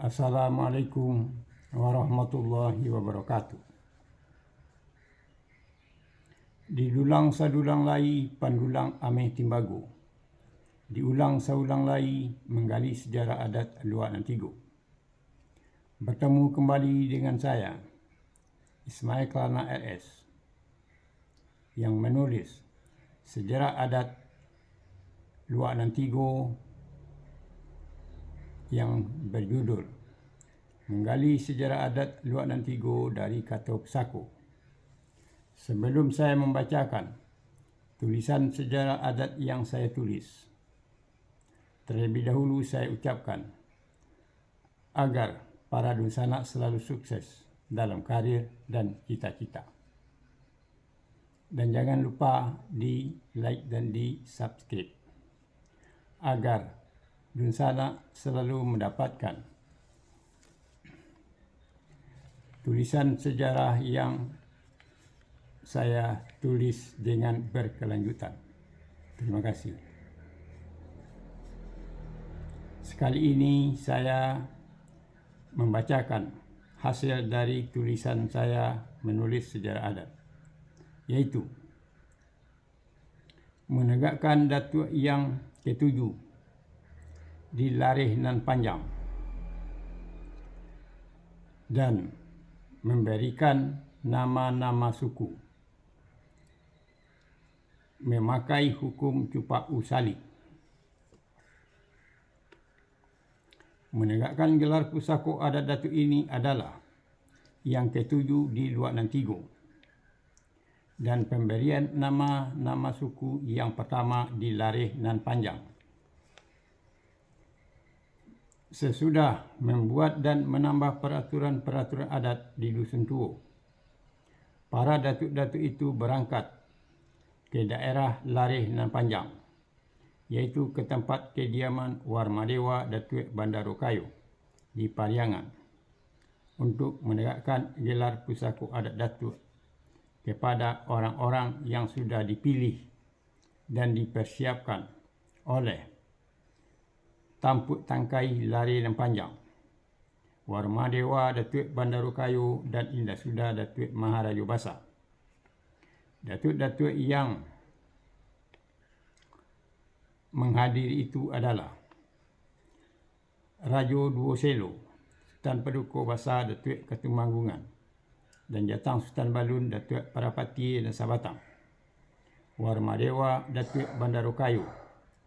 Assalamualaikum warahmatullahi wabarakatuh. Didulang sadulang lai pandulang ameh timbago. Diulang saulang lai menggali sejarah adat Luak Nantigo. Bertemu kembali dengan saya, Ismail Kelana RS, yang menulis sejarah adat Luak Nantigo yang berjudul Menggali Sejarah Adat Luak Nantigo dari Kata Pesako. Sebelum saya membacakan tulisan sejarah adat yang saya tulis, terlebih dahulu saya ucapkan agar para dunsana selalu sukses dalam karir dan cita-cita. Dan jangan lupa di like dan di subscribe agar dunsana selalu mendapatkan tulisan sejarah yang saya tulis dengan berkelanjutan. Terima kasih. Sekali ini saya membacakan hasil dari tulisan saya menulis sejarah adat, yaitu menegakkan datuk yang ketujuh di Lareh Nan Panjang dan memberikan nama-nama suku, memakai hukum Cupak Usali, menegakkan gelar pusako adat datuk ini adalah yang ketujuh di Luak Nantigo, dan pemberian nama-nama suku yang pertama di Lareh Nan Panjang. Sesudah membuat dan menambah peraturan-peraturan adat di Dusun Tuo, para datuk-datuk itu berangkat ke daerah Lareh Nan Panjang, iaitu ke tempat kediaman Warmadewa Datuk Bandarokayo di Pariangan, untuk menegakkan gelar pusako adat datuk kepada orang-orang yang sudah dipilih dan dipersiapkan oleh Tampuk Tangkai Lareh Nan Panjang, Warmadewa Datuk Bandarokayo dan Indah Sudah Datuk Maharaja Basa. Datuk-datuk yang menghadiri itu adalah Rajo Duoselo, Sultan Paduka Basa Datuk Ketumanggungan, dan Jatang Sultan Balun Datuk Parapati dan Sabatang, Warmadewa Datuk Bandarokayo,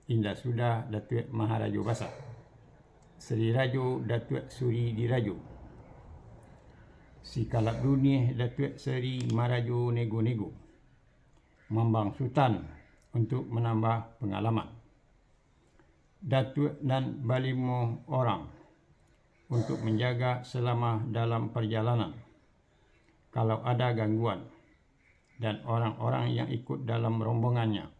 Indah Sudah Datuk Maharaja Basa, Seri Rajo Datuk Suri Dirajo, Si Kalap Dunih Datuk Seri Marajo Nego-Nego, Mambang Sultan untuk menambah pengalaman, Datuk dan Balimo orang untuk menjaga selama dalam perjalanan kalau ada gangguan, dan orang-orang yang ikut dalam rombongannya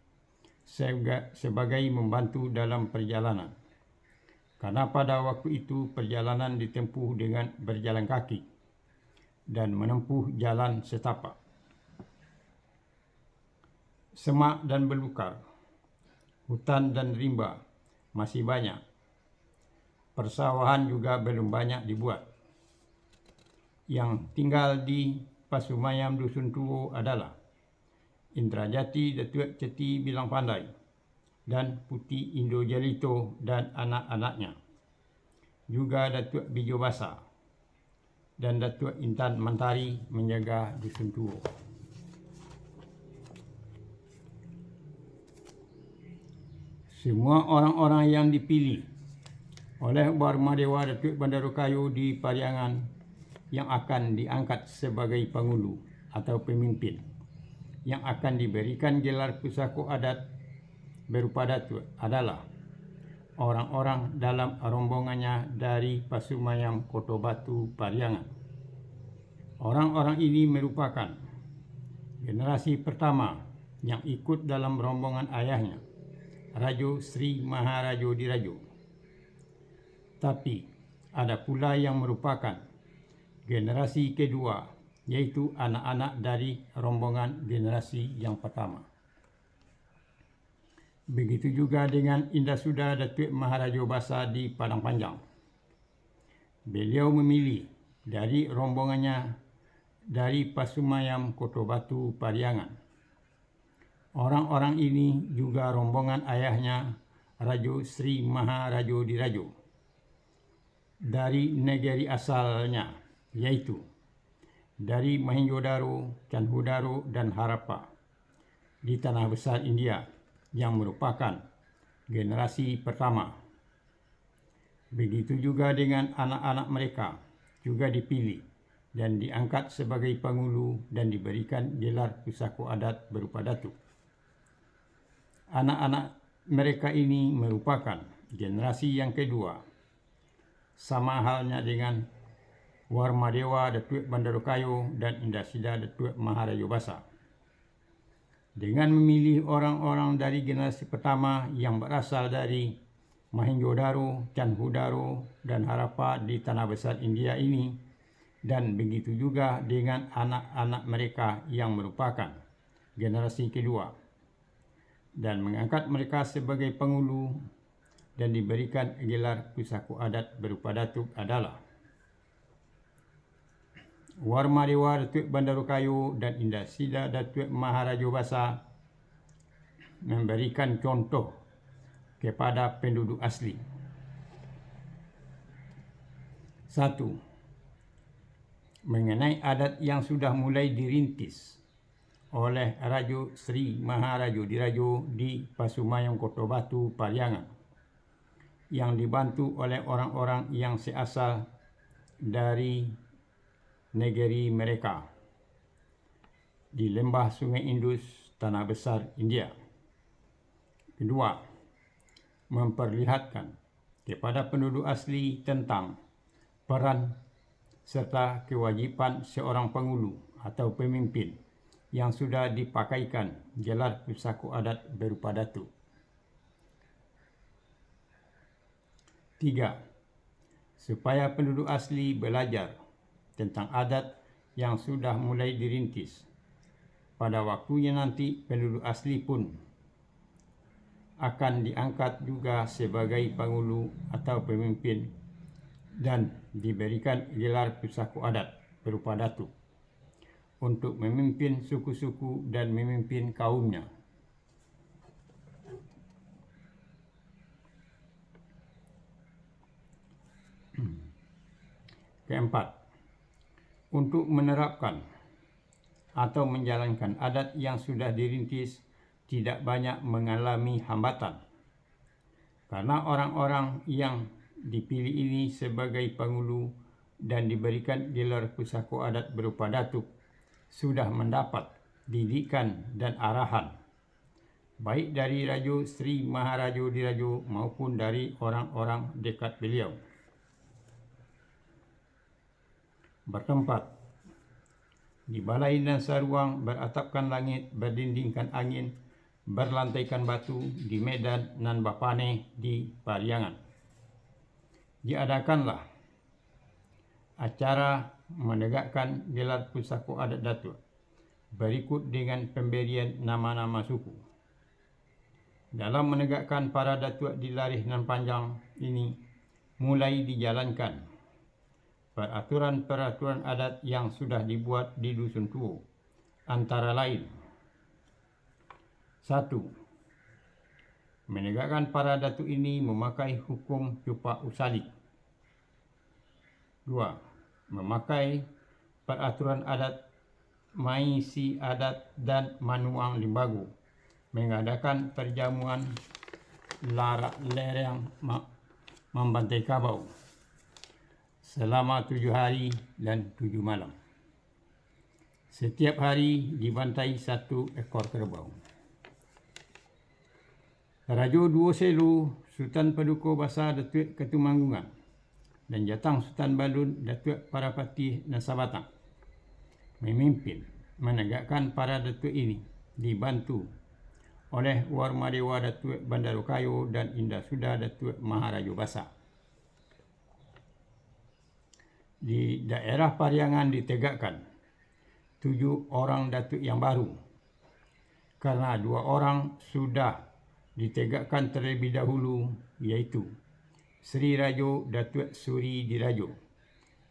sebagai membantu dalam perjalanan, karena pada waktu itu perjalanan ditempuh dengan berjalan kaki dan menempuh jalan setapak. Semak dan belukar, hutan dan rimba masih banyak. Persawahan juga belum banyak dibuat. Yang tinggal di Pasumayam Dusun Tuo adalah Indrajati Datuk Ceti Bilang Pandai dan Putih Indo Jelito dan anak-anaknya, juga Datuk Bijo Basa dan Datuk Intan Mantari menjaga Dusun Tuo. Semua orang-orang yang dipilih oleh Warmadewa Datuk Bandarokayo di Pariangan yang akan diangkat sebagai penghulu atau pemimpin yang akan diberikan gelar pusako adat berupa datuk adalah orang-orang dalam rombongannya dari Pasumayam Koto Batu Pariangan. Orang-orang ini merupakan generasi pertama yang ikut dalam rombongan ayahnya, Rajo Sri Maharajo Dirajo. Tapi ada pula yang merupakan generasi kedua, yaitu anak-anak dari rombongan generasi yang pertama. Begitu juga dengan Indah Sudah Datuk Maharaja Basa di Padang Panjang. beliau memilih dari rombongannya dari Pasumayam Kota Batu Pariangan. Orang-orang ini juga rombongan ayahnya Rajo Sri Maharajo Dirajo dari negeri asalnya, yaitu dari Mohenjo-daro, Candhudaro, dan Harappa di tanah besar India yang merupakan generasi pertama. Begitu juga dengan anak-anak mereka juga dipilih dan diangkat sebagai pengulu dan diberikan gelar pusako adat berupa datuk. Anak-anak mereka ini merupakan generasi yang kedua, sama halnya dengan Warmadewa Datuk Bandarukayo dan Indasida Datuk Maharajo Basa. Dengan memilih orang-orang dari generasi pertama yang berasal dari Mohenjo-daro, Candhudaro, dan Harappa di tanah besar India ini, dan begitu juga dengan anak-anak mereka yang merupakan generasi kedua, dan mengangkat mereka sebagai pengulu dan diberikan gelar pusako adat berupa datuk adalah Warmadewa Datuk Bandarukayo dan Indasida Datuk Maharajo Basa memberikan contoh kepada penduduk asli. 1. Mengenai adat yang sudah mulai dirintis oleh Rajo Sri Maharajo Dirajo di Pasumayam Kota Batu Pariangan, yang dibantu oleh orang-orang yang seasal dari negeri mereka di lembah Sungai Indus, tanah besar India. Kedua, memperlihatkan kepada penduduk asli tentang peran serta kewajipan seorang pengulu atau pemimpin yang sudah dipakaikan gelar pusako adat berupa datuk. 3. Supaya penduduk asli belajar tentang adat yang sudah mulai dirintis. Pada waktunya nanti penduduk asli pun akan diangkat juga sebagai pengulu atau pemimpin dan diberikan gelar pusako adat berupa datuk untuk memimpin suku-suku dan memimpin kaumnya. Keempat, untuk menerapkan atau menjalankan adat yang sudah dirintis tidak banyak mengalami hambatan, karena orang-orang yang dipilih ini sebagai pengulu dan diberikan gelar pusako adat berupa datuk sudah mendapat didikan dan arahan baik dari Rajo Sri Maharajo Dirajo maupun dari orang-orang dekat beliau. Bertempat di balai dan saruang, beratapkan langit, berdindingkan angin, berlantaikan batu di Medan nan Bapane di Pariangan. Diadakanlah acara menegakkan gelar pusako adat datuk berikut dengan pemberian nama-nama suku. Dalam menegakkan para datuk di Larih nan Panjang ini mulai dijalankan peraturan-peraturan adat yang sudah dibuat di Dusun Tuo, antara lain: 1. Menegakkan para datuk ini memakai hukum Cupak Usali. 2. Memakai peraturan adat Maisi Adat dan Manuang Limbago, mengadakan perjamuan larak lereng membantai kabau selama 7 hari dan 7 malam. Setiap hari dibantai 1 ekor kerbau. Rajo Duo Selu, Sultan Paduka Basa Datuk Ketumanggungan, dan Jatang Sultan Balun Datuk Parapati Nasabatang memimpin menegakkan para datuk ini, dibantu oleh Warmadewa Datuk Bandarukayo dan Indasida Datuk Maharajo Basa. Di daerah Pariangan ditegakkan 7 orang datuk yang baru, karena 2 orang sudah ditegakkan terlebih dahulu, yaitu Sri Rajo Datuk Suri Dirajo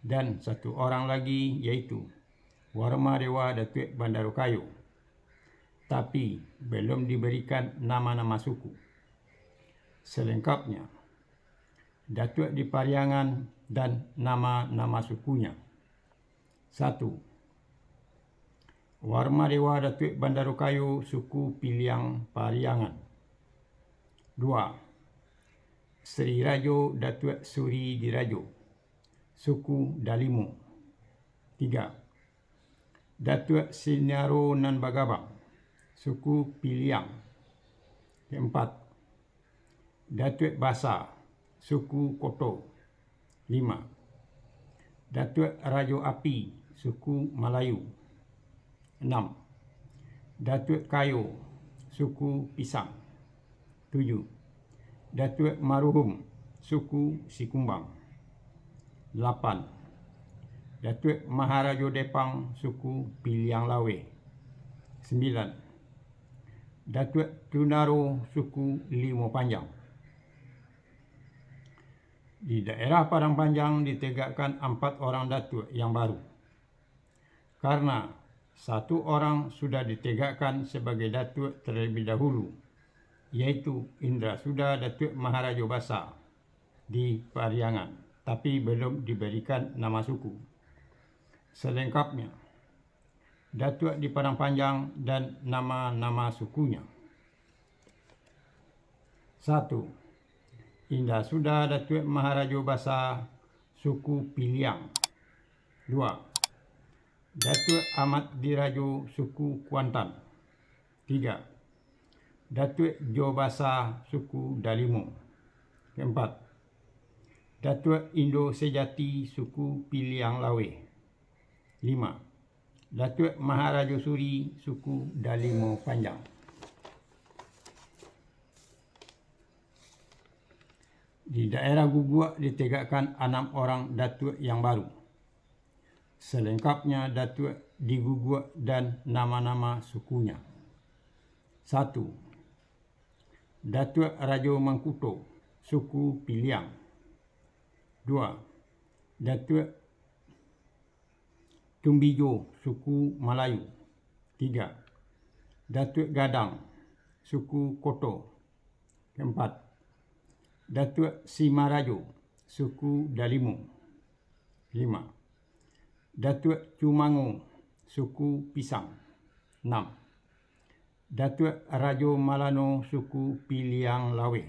dan satu orang lagi iaitu Warma Dewa Datuk Bandarukayo, tapi belum diberikan nama-nama suku. Selengkapnya, Datuk di Pariangan dan nama-nama sukunya. 1. Warma Dewa Datuk Bandarukayo, suku Piliang Pariangan. 2. Sri Rajo Datuk Suri Dirajo, suku Dalimo. 3. Datuk Sinaro Nan Bagabang, suku Piliang. 4. Datuk Basa, suku Koto. 5. Datuk Rajo Api, suku Melayu. 6. Datuk Kayo, suku Pisang. 7. Datuk Maruhum, suku Sikumbang. 8. Datuk Maharajo Depang, suku Piliang Lawe. 9. Datuk Tunaro, suku Limo Panjang. Di daerah Padang Panjang ditegakkan 4 orang datuk yang baru. Karena 1 orang sudah ditegakkan sebagai datuk terlebih dahulu, iaitu Indra Suda Datuk Maharajo Basa di Pariangan, tapi belum diberikan nama suku. Selengkapnya, datuk di Padang Panjang dan nama-nama sukunya. 1. Indra Suda Datuk Maharajo Basa, suku Piliang. 2. Datuk Ahmad Dirajo, suku Kuantan. 3. Datuk Jo Basa, suku Dalimo. 4. Datuk Indo Sejati, suku Piliang Lawe. 5. Datuk Maharajo Suri, suku Dalimo Panjang. Di daerah Guguak ditegakkan 6 orang datuk yang baru. Selengkapnya datuk di Guguak dan nama-nama sukunya. 1. Datuk Rajo Mangkuto, suku Piliang. 2. Datuk Tumbijo, suku Melayu. 3. Datuk Gadang, suku Koto. 4. Datuk Simarajo, suku Dalimo. 5. Datuk Cumango, suku Pisang. 6. Datuk Rajo Malano, suku Piliang Lawe.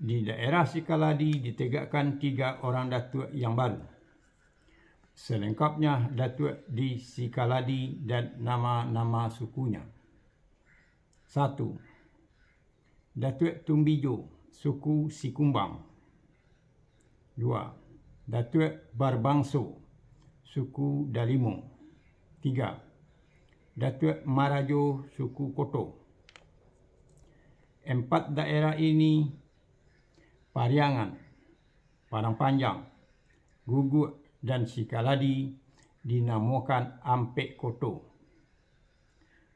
Di daerah Sikaladi ditegakkan 3 orang datuk yang baru. Selengkapnya datuk di Sikaladi dan nama-nama sukunya. 1. Datuk Tumbijo, suku Sikumbang. 2. Datuk Barbangso, suku Dalimo. 3. Datuk Marajo, suku Koto. 4 daerah ini, Pariangan, Padang Panjang, Guguak dan Sikaladi, dinamakan Ampek Koto.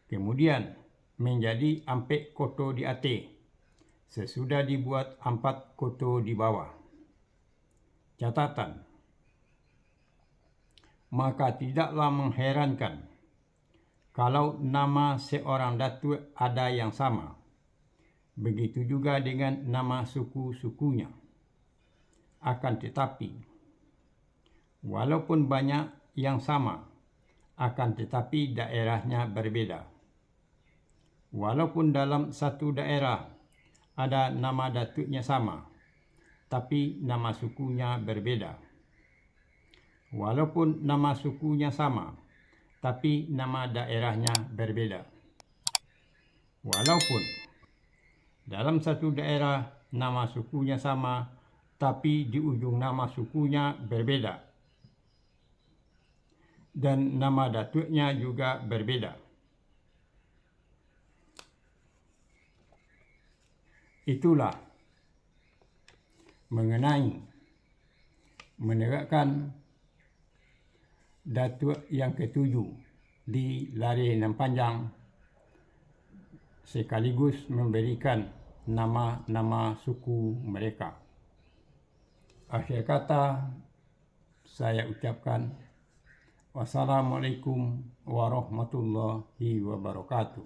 Kemudian menjadi Ampek Koto di Aceh sesudah dibuat 4 koto di bawah. Catatan: maka tidaklah mengherankan kalau nama seorang datuk ada yang sama. Begitu juga dengan nama suku-sukunya. Akan tetapi, walaupun banyak yang sama, akan tetapi daerahnya berbeda. Walaupun dalam satu daerah ada nama datuknya sama, tapi nama sukunya berbeda. Walaupun nama sukunya sama, tapi nama daerahnya berbeda. Walaupun dalam satu daerah nama sukunya sama, tapi di ujung nama sukunya berbeda. Dan nama datuknya juga berbeda. Itulah mengenai menegakkan datuk yang ke-7 di Lare Nan Panjang, sekaligus memberikan nama-nama suku mereka. Akhir kata, saya ucapkan wassalamualaikum warahmatullahi wabarakatuh.